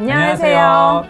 안녕하세요.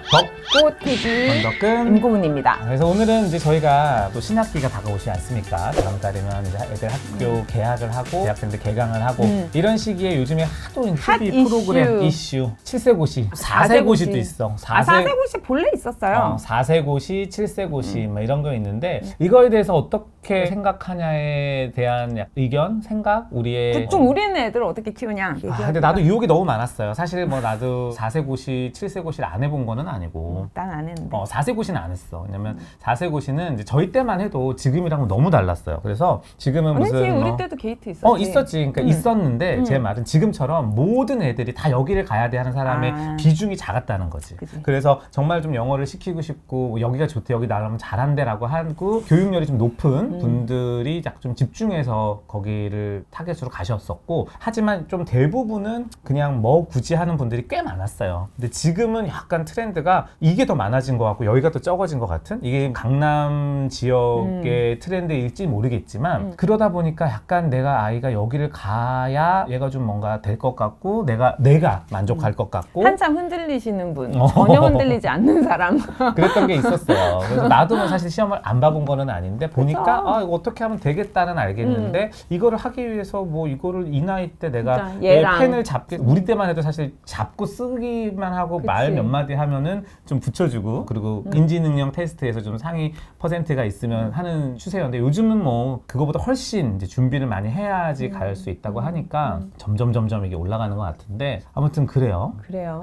벚꽃TV 건덕근 임고은입니다. 그래서 오늘은 이제 저희가 또 신학기가 다가오지 않습니까? 다음 달이면 이제 애들 학교 개학을 하고 대학생들 개강을 하고 이런 시기에 요즘에 하도 TV 프로그램 이슈 7세 고시, 4세 고시도 있어. 4세 고시 본래 있었어요. 4세 고시, 7세 고시 뭐 이런 거 있는데 이거에 대해서 어떻게 생각하냐에 대한 의견, 생각, 우리의 좀 우리는 애들 어떻게 키우냐. 근데 나도 유혹이 너무 많았어요. 사실 뭐 나도 4세 고시, 7세 고시를 안 해본 거는 아니고 난 안 했는데 4세 고시는 안 했어. 왜냐면 4세 고시는 이제 저희 때만 해도 지금이랑은 너무 달랐어요. 그래서 지금은 아니지, 무슨 우리 때도 게이트 있었지. 있었지. 그러니까 있었는데 제 말은 지금처럼 모든 애들이 다 여기를 가야 돼 하는 사람의 비중이 작았다는 거지. 그치. 그래서 정말 좀 영어를 시키고 싶고 뭐 여기가 좋대, 여기 나가면 잘한대라고 하고 교육열이 좀 높은 분들이 좀 집중해서 거기를 타겟으로 가셨었고, 하지만 좀 대부분은 그냥 뭐 굳이 하는 분들이 꽤 많았어요. 근데 지금은 약간 트렌드가 이게 더 많아진 것 같고 여기가 더 적어진 것 같은, 이게 강남 지역의 트렌드일지 모르겠지만 그러다 보니까 약간 내가 아이가 여기를 가야 얘가 좀 뭔가 될 것 같고 내가 만족할 것 같고 한참 흔들리시는 분, 전혀 흔들리지 않는 사람. 그랬던 게 있었어요. 그래서 나도 뭐 사실 시험을 안 봐본 거는 아닌데 보니까 이거 어떻게 하면 되겠다는 알겠는데 이거를 하기 위해서 뭐 이거를 이 나이 때 내가 얘랑 펜을 우리 때만 해도 사실 잡고 쓰기만 하고 말 몇 마디 하면은 좀 붙여주고, 그리고 인지능력 테스트에서 좀 상위 퍼센트가 있으면 하는 추세였는데 요즘은 뭐 그거보다 훨씬 이제 준비를 많이 해야지 갈 수 있다고 하니까 점점 이게 올라가는 것 같은데, 아무튼 그래요.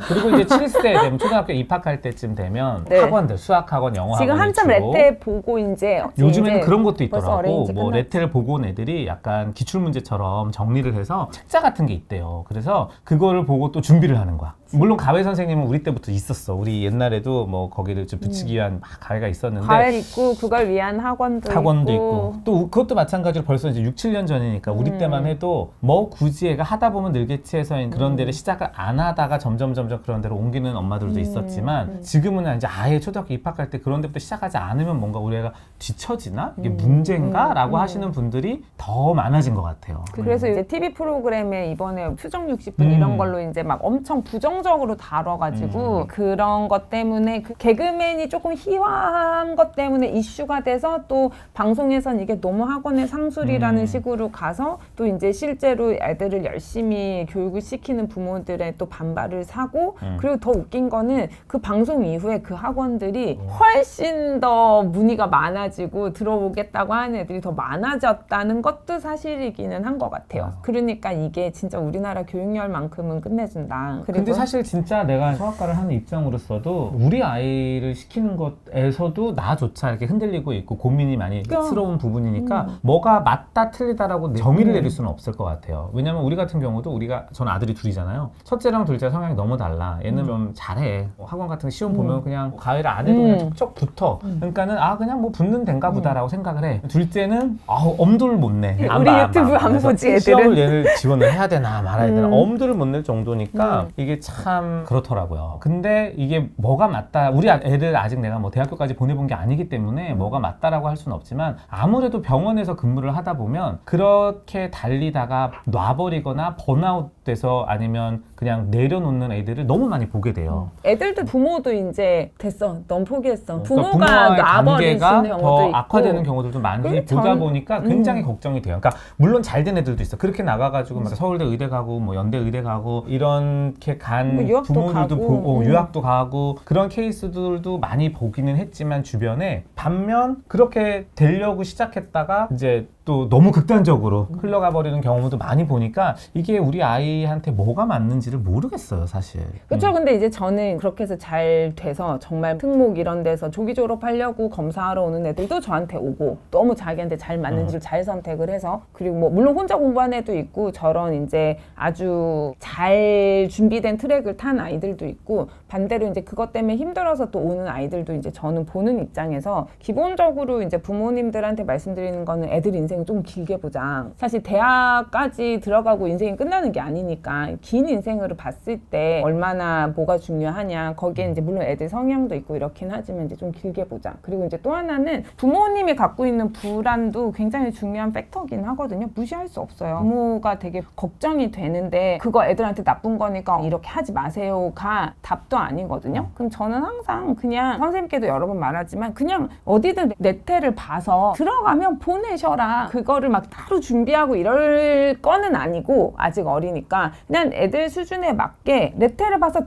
그리고 이제 7세 되면 초등학교 입학할 때쯤 되면 학원들, 수학학원, 영어학원 지금 한참 레테 보고 이제 요즘에는 그런 것도 있더라고. 뭐 끝났지. 레테를 보고 온 애들이 약간 기출문제처럼 정리를 해서 책자 같은 게 있대요. 그래서 그거를 보고 또 준비를 하는 거야. 물론 가외 선생님은 우리 때부터 있었어. 우리 옛날에도 뭐 거기를 좀 붙이기 위한 가외가 있었는데, 가외 있고 그걸 위한 학원도 있고 또 그것도 마찬가지로 벌써 이제 6, 7년 전이니까 우리 때만 해도 뭐 굳이 애가 하다 보면 늘겠지 해서 그런 데를 시작을 안 하다가 점점 그런 데로 옮기는 엄마들도 있었지만 지금은 이제 아예 초등학교 입학할 때 그런 데부터 시작하지 않으면 뭔가 우리 애가 뒤처지나? 이게 문제인가? 라고 하시는 분들이 더 많아진 것 같아요. 그래서 이제 TV 프로그램에 이번에 수정 60분 이런 걸로 이제 막 엄청 부정적으로 다뤄가지고 그런 것 때문에 그 개그맨이 조금 희화한 것 때문에 이슈가 돼서 또 방송에선 이게 너무 학원의 상술이라는 식으로 가서 또 이제 실제로 애들을 열심히 교육을 시키는 부모들의 또 반발을 사고, 그리고 더 웃긴 거는 그 방송 이후에 그 학원들이 훨씬 더 문의가 많아지고 들어오겠다고 하는 애들이 더 많아졌다는 것도 사실이기는 한 것 같아요. 그러니까 이게 진짜 우리나라 교육열만큼은 끝내준다. 근데 사실 진짜 내가 수학과를 하는 입장으로서도 우리 아이를 시키는 것에서도 나조차 이렇게 흔들리고 있고 고민이 많이 스러운 부분이니까 뭐가 맞다 틀리다라고 정의를 내릴 수는 없을 것 같아요. 왜냐면 우리 같은 경우도 저는 아들이 둘이잖아요. 첫째랑 둘째 성향이 너무 달라. 얘는 좀 잘해. 학원 같은 거 시험 보면 그냥 가위를 안 해도 그냥 척척 붙어. 그러니까는 그냥 뭐 붙는 덴가 보다라고 생각을 해. 둘째는 엄두를 못 내. 우리 유튜브 안 보지 애들은. 시험을 얘를 지원을 해야 되나 말아야 되나 엄두를 못 낼 정도니까 이게 참 그렇더라고요. 근데 이게 뭐가 맞다, 우리 애들 아직 내가 뭐 대학교까지 보내본 게 아니기 때문에 뭐가 맞다라고 할 수는 없지만 아무래도 병원에서 근무를 하다 보면 그렇게 달리다가 놔버리거나 번아웃 돼서 아니면 그냥 내려놓는 애들을 너무 많이 보게 돼요. 애들도 부모도 이제 됐어, 넌 포기했어. 그러니까 부모가 관계가 놔버리시는 경우도 더 있고 악화되는 경우들도 많이 보다 보니까 굉장히 걱정이 돼요. 그러니까 물론 잘 된 애들도 있어. 그렇게 나가가지고 막 서울대 의대 가고 뭐 연대 의대 가고 이렇게 간 부모들도 보고 유학도 가고 그런 케이스들도 많이 보기는 했지만 주변에, 반면 그렇게 되려고 시작했다가 이제 또 너무 극단적으로 흘러가 버리는 경우도 많이 보니까 이게 우리 아이한테 뭐가 맞는지를 모르겠어요, 사실. 그렇죠. 근데 이제 저는 그렇게 해서 잘 돼서 정말 특목 이런 데서 조기 졸업하려고 검사하러 오는 애들도 저한테 오고 너무 자기한테 잘 맞는지를 잘 선택을 해서, 그리고 뭐 물론 혼자 공부한 애도 있고 저런 이제 아주 잘 준비된 트랙을 탄 아이들도 있고, 반대로 이제 그것 때문에 힘들어서 또 오는 아이들도 이제 저는 보는 입장에서 기본적으로 이제 부모님들한테 말씀드리는 거는 애들 인생 인생을 좀 길게 보자. 사실 대학까지 들어가고 인생이 끝나는 게 아니니까 긴 인생으로 봤을 때 얼마나 뭐가 중요하냐. 거기에 이제 물론 애들 성향도 있고 이렇긴 하지만 이제 좀 길게 보자. 그리고 이제 또 하나는 부모님이 갖고 있는 불안도 굉장히 중요한 팩터긴 하거든요. 무시할 수 없어요. 부모가 되게 걱정이 되는데 그거 애들한테 나쁜 거니까 이렇게 하지 마세요가 답도 아니거든요. 그럼 저는 항상 그냥 선생님께도 여러 번 말하지만 그냥 어디든 네트를 봐서 들어가면 보내셔라. 그거를 막 따로 준비하고 이럴 거는 아니고 아직 어리니까 그냥 애들 수준에 맞게 네트를 봐서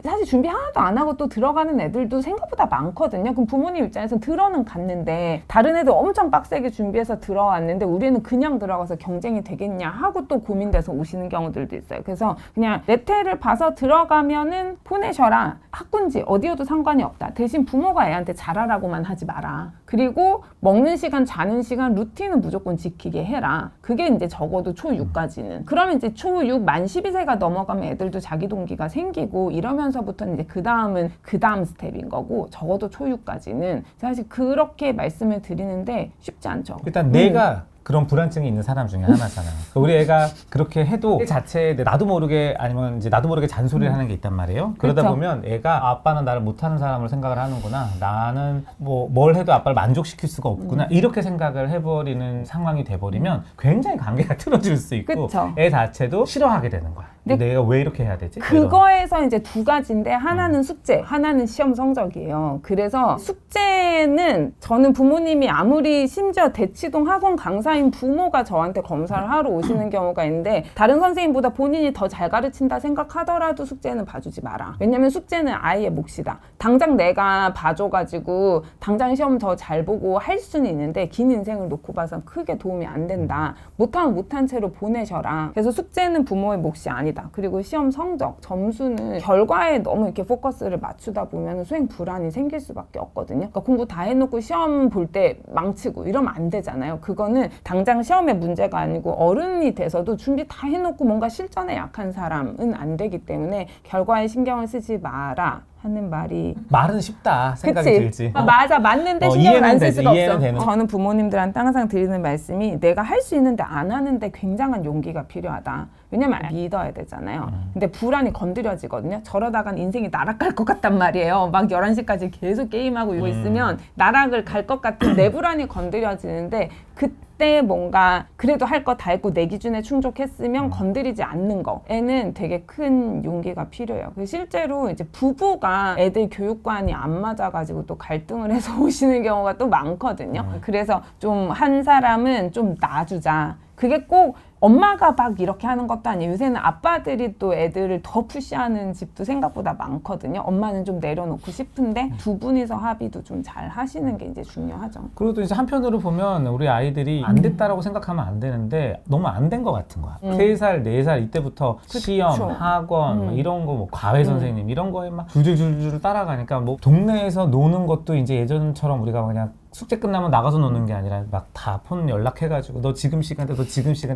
사실 준비 하나도 안 하고 또 들어가는 애들도 생각보다 많거든요. 그럼 부모님 입장에서는 들어는 갔는데 다른 애들 엄청 빡세게 준비해서 들어왔는데 우리는 그냥 들어가서 경쟁이 되겠냐 하고 또 고민돼서 오시는 경우들도 있어요. 그래서 그냥 네트를 봐서 들어가면은 보내셔라. 학군지 어디여도 상관이 없다. 대신 부모가 애한테 잘하라고만 하지 마라. 그리고 먹는 시간, 자는 시간, 루틴은 무조건 지키게 해라. 그게 이제 적어도 초6까지는. 그러면 이제 초6 만 12세가 넘어가면 애들도 자기 동기가 생기고 이러면서부터는 이제 그 다음 스텝인 거고 적어도 초6까지는 사실 그렇게 말씀을 드리는데 쉽지 않죠. 일단 내가 그런 불안증이 있는 사람 중에 하나잖아. 우리 애가 그렇게 해도 자체에 나도 모르게 아니면 이제 나도 모르게 잔소리를 하는 게 있단 말이에요. 그러다 그쵸. 보면 애가 아빠는 나를 못하는 사람으로 생각을 하는구나. 나는 뭐 뭘 해도 아빠를 만족시킬 수가 없구나. 이렇게 생각을 해버리는 상황이 돼버리면 굉장히 관계가 틀어질 수 있고 그쵸. 애 자체도 싫어하게 되는 거야. 근데 내가 왜 이렇게 해야 되지? 그거에서 이제 두 가지인데 하나는 숙제, 하나는 시험 성적이에요. 그래서 숙제는 저는 부모님이 아무리 심지어 대치동 학원 강사인 부모가 저한테 검사를 하러 오시는 경우가 있는데 다른 선생님보다 본인이 더 잘 가르친다 생각하더라도 숙제는 봐주지 마라. 왜냐면 숙제는 아이의 몫이다. 당장 내가 봐줘가지고 당장 시험 더 잘 보고 할 수는 있는데 긴 인생을 놓고 봐서 크게 도움이 안 된다. 못하면 못한 채로 보내셔라. 그래서 숙제는 부모의 몫이 아니다. 그리고 시험 성적, 점수는 결과에 너무 이렇게 포커스를 맞추다 보면 수행 불안이 생길 수밖에 없거든요. 그러니까 공부 다 해놓고 시험 볼 때 망치고 이러면 안 되잖아요. 그거는 당장 시험의 문제가 아니고 어른이 돼서도 준비 다 해놓고 뭔가 실전에 약한 사람은 안 되기 때문에 결과에 신경을 쓰지 마라 하는 말은 쉽다 생각이 그치? 들지. 맞아, 맞는데 신경을 이해는 안 쓸 되지, 수가 이해는 없어. 되는. 저는 부모님들한테 항상 드리는 말씀이 내가 할 수 있는데 안 하는데 굉장한 용기가 필요하다. 왜냐면 믿어야 되잖아요. 근데 불안이 건드려지거든요. 저러다간 인생이 나락갈 것 같단 말이에요. 막 11시까지 계속 게임하고 이러고 있으면 나락을 갈 것 같은 내 불안이 건드려지는데 그때 뭔가 그래도 할 거 다 했고 내 기준에 충족했으면 건드리지 않는 거에는 되게 큰 용기가 필요해요. 실제로 이제 부부가 애들 교육관이 안 맞아가지고 또 갈등을 해서 오시는 경우가 또 많거든요. 그래서 좀 한 사람은 좀 놔주자. 그게 꼭 엄마가 막 이렇게 하는 것도 아니에요. 요새는 아빠들이 또 애들을 더 푸시하는 집도 생각보다 많거든요. 엄마는 좀 내려놓고 싶은데 두 분이서 합의도 좀 잘 하시는 게 이제 중요하죠. 그리고 또 이제 한편으로 보면 우리 아이들이 안 됐다라고 생각하면 안 되는데 너무 안 된 것 같은 거야. 3살, 4살 이때부터 시험, 학원 뭐 이런 거 뭐 과외 선생님 이런 거에 막 줄줄줄줄 따라가니까 뭐 동네에서 노는 것도 이제 예전처럼 우리가 그냥 숙제 끝나면 나가서 노는 게 아니라 막 다 폰 연락해가지고 너 지금 시간대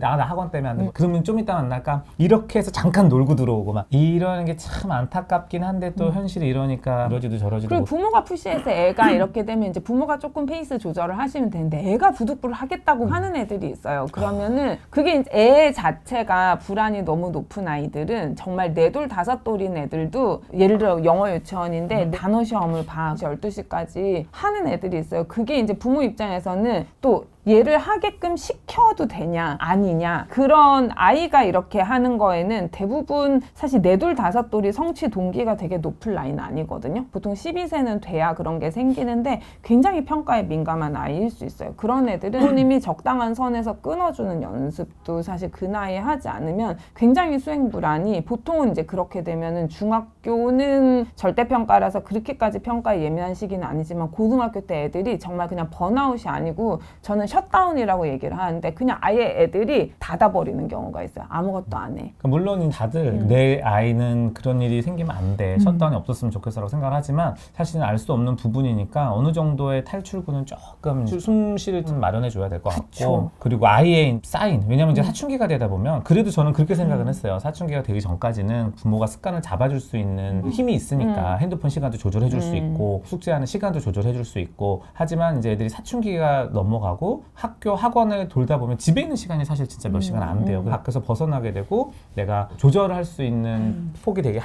아 나 학원 때문에 안 돼. 그러면 좀 이따 만날까? 이렇게 해서 잠깐 놀고 들어오고 막 이러는 게 참 안타깝긴 한데 또 현실이 이러니까 이러지도 저러지도 그리고 못. 부모가 푸시해서 애가 이렇게 되면 이제 부모가 조금 페이스 조절을 하시면 되는데 애가 부득불 하겠다고 하는 애들이 있어요. 그러면은 그게 이제 애 자체가 불안이 너무 높은 아이들은 정말 4돌 5돌인 애들도 예를 들어 영어 유치원인데 단어 시험을 밤 12시까지 하는 애들이 있어요. 그게 이제 부모 입장에서는 또 얘를 하게끔 시켜도 되냐 아니냐 그런 아이가 이렇게 하는 거에는 대부분 사실 4돌 5돌이 성취 동기가 되게 높을 나이는 아니거든요. 보통 12세는 돼야 그런 게 생기는데 굉장히 평가에 민감한 아이일 수 있어요. 그런 애들은 부모님이 적당한 선에서 끊어주는 연습도 사실 그 나이에 하지 않으면 굉장히 수행 불안이 보통은 이제 그렇게 되면은 중학교는 절대평가라서 그렇게까지 평가에 예민한 시기는 아니지만 고등학교 때 애들이 정말 그냥 번아웃이 아니고 저는 셧다운이라고 얘기를 하는데 그냥 아예 애들이 닫아버리는 경우가 있어요. 아무것도 안 해. 그러니까 물론 다들 내 아이는 그런 일이 생기면 안 돼. 셧다운이 없었으면 좋겠어라고 생각을 하지만 사실은 알 수 없는 부분이니까 어느 정도의 탈출구는 조금 숨 쉴 좀 마련해 줘야 될 것 같고 그리고 아이의 사인 왜냐면 이제 사춘기가 되다 보면 그래도 저는 그렇게 생각은 했어요. 사춘기가 되기 전까지는 부모가 습관을 잡아줄 수 있는 힘이 있으니까 핸드폰 시간도 조절해 줄 수 있고 숙제하는 시간도 조절해 줄 수 있고 하지만 이제 애들이 사춘기가 넘어가고 그리고 학교 학원을 돌다 보면 집에 있는 시간이 사실 진짜 몇 시간 안 돼요. 밖에서 벗어나게 되고 내가 조절할 수 있는 폭이 되게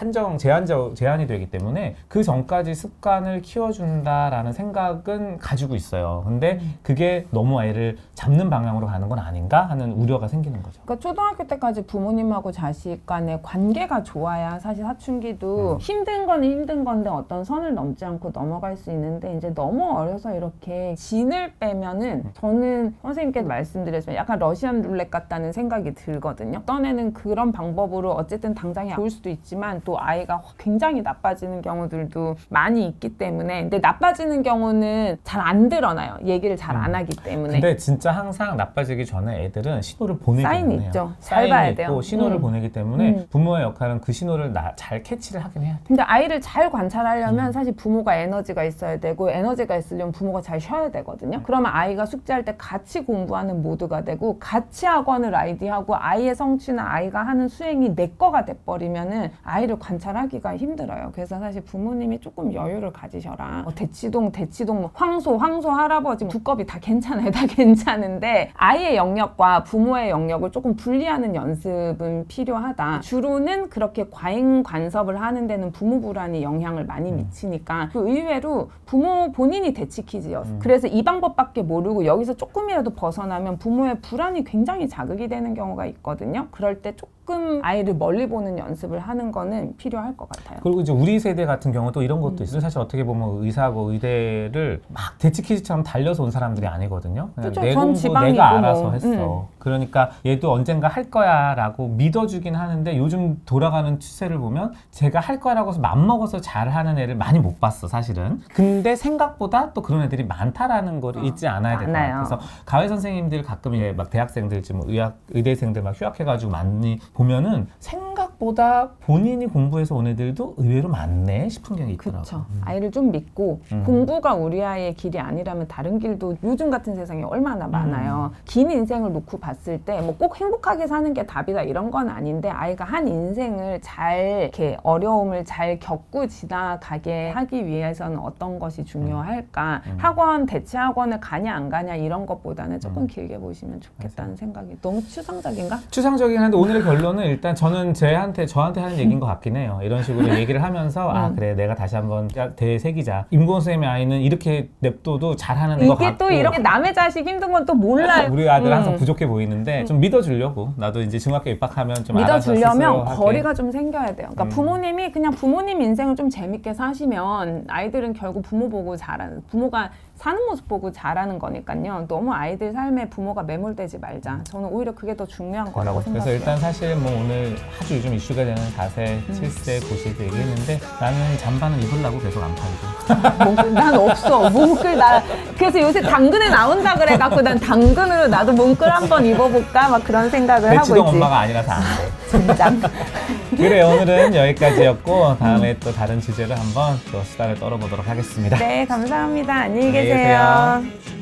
제한이 되기 때문에 그 전까지 습관을 키워준다라는 생각은 가지고 있어요. 근데 그게 너무 아이를 잡는 방향으로 가는 건 아닌가 하는 우려가 생기는 거죠. 그러니까 초등학교 때까지 부모님하고 자식 간의 관계가 좋아야 사실 사춘기도 힘든 건 힘든 건데 어떤 선을 넘지 않고 넘어갈 수 있는데 이제 너무 어려서 이렇게 진을 빼면은 저는 선생님께 말씀드렸지만 약간 러시안 룰렛 같다는 생각이 들거든요. 어떤 애는 그런 방법으로 어쨌든 당장이 좋을 수도 있지만 또 아이가 굉장히 나빠지는 경우들도 많이 있기 때문에 근데 나빠지는 경우는 잘 안 드러나요. 얘기를 잘 안 하기 때문에. 근데 진짜 항상 나빠지기 전에 애들은 신호를 보내기 사인이 해요. 있죠. 잘 봐야 돼요. 있고 신호를 보내기 때문에 부모의 역할은 그 신호를 잘 캐치를 하긴 해야 돼. 근데 아이를 잘 관찰하려면 사실 부모가 에너지가 있어야 되고 에너지가 있으려면 부모가 잘 쉬어야 되거든요. 그러면 아이가 숙제할 때 같이 공부하는 모드가 되고 같이 학원을 아이디하고 아이의 성취나 아이가 하는 수행이 내 거가 돼버리면은 아이를 관찰하기가 힘들어요. 그래서 사실 부모님이 조금 여유를 가지셔라. 대치동, 뭐 황소 할아버지 뭐 두꺼비 다 괜찮아요. 다 괜찮은데 아이의 영역과 부모의 영역을 조금 분리하는 연습은 필요하다. 주로는 그렇게 과잉 간섭을 하는 데는 부모 불안이 영향을 많이 미치니까 그 의외로 부모 본인이 대치키즈요. 그래서 이 방법밖에 모르고 여기서 조금이라도 벗어나면 부모의 불안이 굉장히 자극이 되는 경우가 있거든요. 그럴 때 조금 아이를 멀리 보는 연습을 하는 거는 필요할 것 같아요. 그리고 이제 우리 세대 같은 경우도 이런 것도 있어요. 사실 어떻게 보면 의사고 의대를 막 대치키즈처럼 달려서 온 사람들이 아니거든요. 그냥 그쵸, 내 전 공부 지방이고 내가 알아서 뭐. 했어. 그러니까 얘도 언젠가 할 거야라고 믿어주긴 하는데 요즘 돌아가는 추세를 보면 제가 할 거라고 해서 맘먹어서 잘하는 애를 많이 못 봤어 사실은. 근데 생각보다 또 그런 애들이 많다라는 걸 잊지 않아야 될 것 같아요. 그래서 가외 선생님들 가끔 이제 막 대학생들 지금 의대생들 막 휴학해가지고 많이 보면은 생각보다 본인이 공부해서 온 애들도 의외로 많네 싶은 게 있더라고요. 그렇죠. 아이를 좀 믿고 공부가 우리 아이의 길이 아니라면 다른 길도 요즘 같은 세상에 얼마나 많아요. 긴 인생을 놓고 봤을 때 뭐 꼭 행복하게 사는 게 답이다 이런 건 아닌데 아이가 한 인생을 잘 이렇게 어려움을 잘 겪고 지나가게 하기 위해서는 어떤 것이 중요할까? 학원 대체 학원을 가냐 안 가냐 이런 것보다는 조금 길게 보시면 좋겠다는 생각이 너무 추상적인가? 추상적이긴 한데 오늘의 결론은 일단 저는 저한테 하는 얘기인 것 같긴 해요. 이런 식으로 얘기를 하면서 아 그래 내가 다시 한번 대새기자. 임고은 선생님의 아이는 이렇게 냅둬도 잘하는 것 같고 이게 또 이렇게 남의 자식 힘든 건 또 몰라요. 우리 아들 항상 부족해 보이는데 좀 믿어주려고 나도 이제 중학교 입학하면 좀 믿어주려면 알아서 거리가 좀 생겨야 돼요. 그러니까 부모님이 그냥 부모님 인생을 좀 재밌게 사시면 아이들은 결국 부모 보고 자라는 부모가 사는 모습 보고 자라는 거니까요. 너무 아이들 삶에 부모가 매몰되지 말자. 저는 오히려 그게 더 중요한 거라고 생각해요. 그래서 일단 사실 뭐 오늘 아주 요즘 이슈가 되는 4세, 7세, 9세도 얘기했는데 나는 잠바는 입으려고 계속 안 팔고. 난 없어. 몽클 나 그래서 요새 당근에 나온다 그래갖고 난 당근으로 나도 몽클 한번 입어볼까 막 그런 생각을 하고 있지. 대치동 엄마가 아니라서 안 돼. 진짜. 그래 오늘은 여기까지였고 다음에 또 다른 주제로 한번 또 수다를 떨어보도록 하겠습니다. 네, 감사합니다. 안녕히 계세요. 안녕히 계세요.